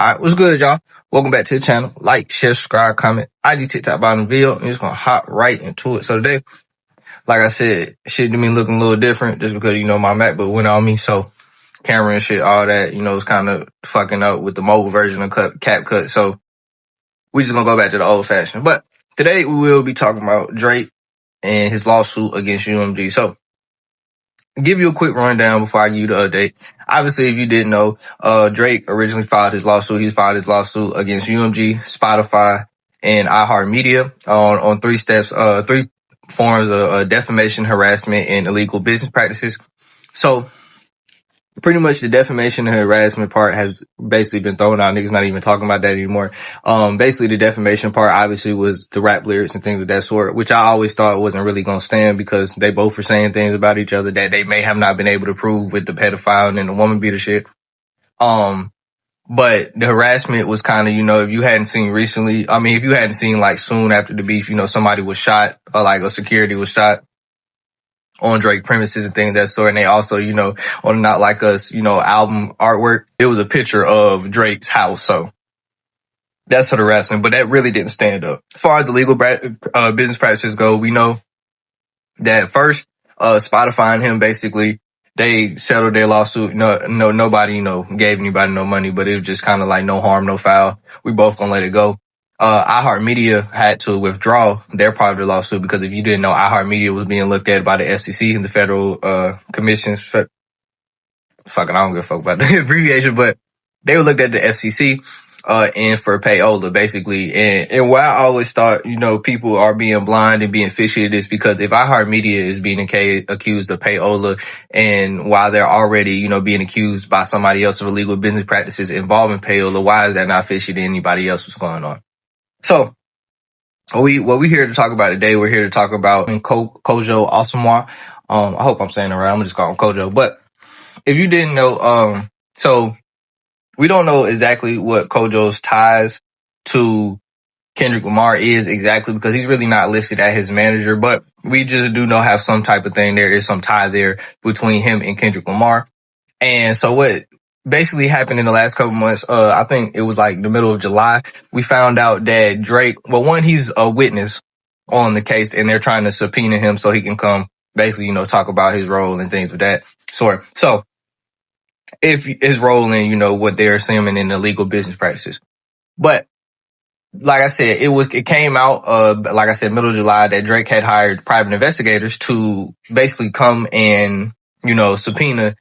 Alright, what's good, y'all? Welcome back to the channel. Like, share, subscribe, comment, IG, TikTok, bottom of the video. I'm just gonna hop right into it. So today, like I said, shit to me looking a little different just because, my MacBook went on me. So camera and shit, all that, it's kind of fucking up with the mobile version of CapCut. So we just gonna go back to the old fashioned. But today we will be talking about Drake and his lawsuit against UMG. So give you a quick rundown before I give you the update. Obviously, if you didn't know, Drake originally filed his lawsuit. He filed his lawsuit against UMG, Spotify, and iHeartMedia on three forms of defamation, harassment, and illegal business practices. So pretty much the defamation and harassment part has basically been thrown out. Niggas not even talking about that anymore. Basically the defamation part obviously was the rap lyrics and things of that sort, which I always thought wasn't really gonna stand because they both were saying things about each other that they may have not been able to prove with the pedophile and the woman beater shit. But the harassment was kind of, if you hadn't seen recently, if you hadn't seen like soon after the beef, somebody was shot or like a security was shot on Drake premises and things of that sort. And they also, on Not Like Us, album artwork, it was a picture of Drake's house. So that's sort of harassment, but that really didn't stand up. As far as the legal business practices go, we know that first, Spotify and him basically, they settled their lawsuit. Nobody, gave anybody no money, but it was just kind of like no harm, no foul. We both gonna let it go. iHeartMedia had to withdraw their part of the lawsuit because if you didn't know, iHeartMedia was being looked at by the FCC and the federal, commissions. Fucking, I don't give a fuck about the abbreviation, but they were looked at the FCC, and for payola, basically. And why I always thought, people are being blind and being fishy at this because if iHeartMedia is being accused of payola and while they're already, being accused by somebody else of illegal business practices involving payola, why is that not fishy to anybody else? What's going on? So, what we here to talk about today, we're here to talk about Kojo Asamoah. I hope I'm saying it right. I'm gonna just call him Kojo. But if you didn't know, so we don't know exactly what Kojo's ties to Kendrick Lamar is exactly because he's really not listed as his manager, but we just do know have some type of thing. There is some tie there between him and Kendrick Lamar. And so what basically happened in the last couple months, I think it was like the middle of July, we found out that Drake, well, one, he's a witness on the case and they're trying to subpoena him so he can come basically, talk about his role and things of that sort. So if his role in, what they're assuming in the legal business practices. But like I said, it came out, like I said, middle of July that Drake had hired private investigators to basically come and, subpoena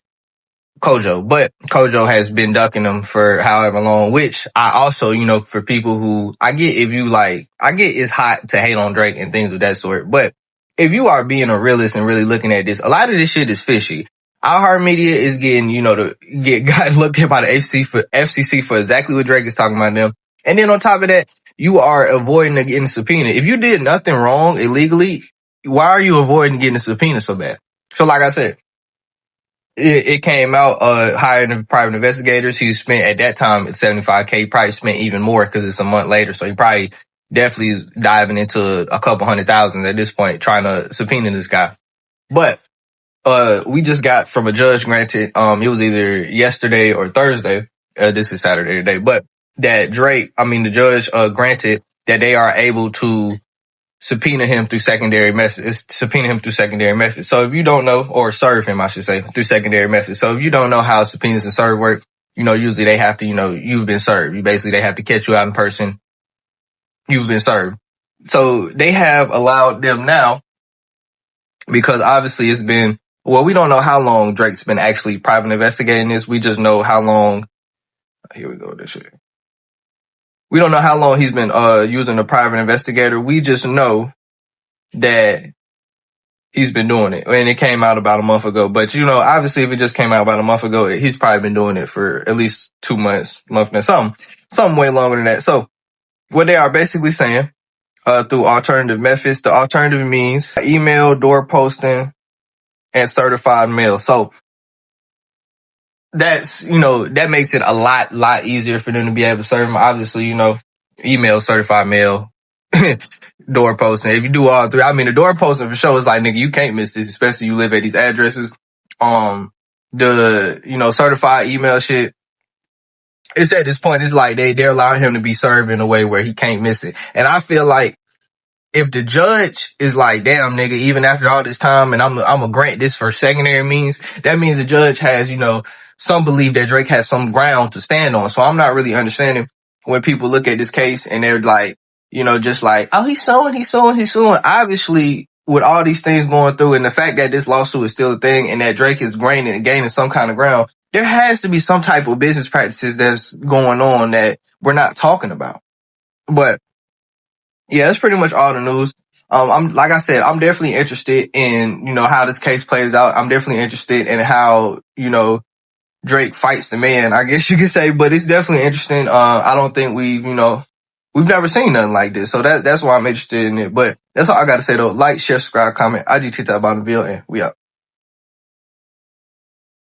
Kojo, but Kojo has been ducking them for however long, which I also, for people who I get it's hot to hate on Drake and things of that sort. But if you are being a realist and really looking at this, a lot of this shit is fishy. iHeartMedia is getting, gotten looked at by the FCC for exactly what Drake is talking about them. And then on top of that, you are avoiding getting a subpoena. If you did nothing wrong illegally, why are you avoiding getting a subpoena so bad? So like I said, it came out, hiring private investigators. He spent at that time at $75K. He probably spent even more because it's a month later. So he probably definitely is diving into a couple $100,000 at this point trying to subpoena this guy. But, we just got from a judge granted, it was either yesterday or Thursday. This is Saturday today, but that the judge, granted that they are able to subpoena him through secondary methods. So if you don't know, or serve him, I should say, through secondary methods. So if you don't know how subpoenas and serve work, usually they have to, you've been served. They have to catch you out in person. You've been served. So they have allowed them now because obviously we don't know how long Drake's been actually private investigating this. We just know how long, here we go, this shit. We don't know how long he's been using a private investigator. We just know that he's been doing it. And it came out about a month ago. But, obviously if it just came out about a month ago, he's probably been doing it for at least 2 months, something way longer than that. So what they are basically saying, through alternative methods, the alternative means email, door posting, and certified mail. So that's, that makes it a lot easier for them to be able to serve them. Obviously, email, certified mail, door posting. If you do all three, the door posting for sure is like, nigga, you can't miss this, especially you live at these addresses. The, certified email shit, it's at this point, it's like they're allowing him to be served in a way where he can't miss it. And I feel like if the judge is like, damn, nigga, even after all this time, and I'm gonna grant this for secondary means, that means the judge has, some belief that Drake has some ground to stand on. So I'm not really understanding when people look at this case and they're like, just like, oh, he's suing. Obviously, with all these things going through and the fact that this lawsuit is still a thing and that Drake is gaining some kind of ground, there has to be some type of business practices that's going on that we're not talking about. But yeah, that's pretty much all the news. Like I said, I'm definitely interested in, how this case plays out. I'm definitely interested in how, Drake fights the man, I guess you could say, but it's definitely interesting. I don't think we've never seen nothing like this. So that's why I'm interested in it. But that's all I got to say though. Like, share, subscribe, comment. IG, TikTok, about the bill, and we out.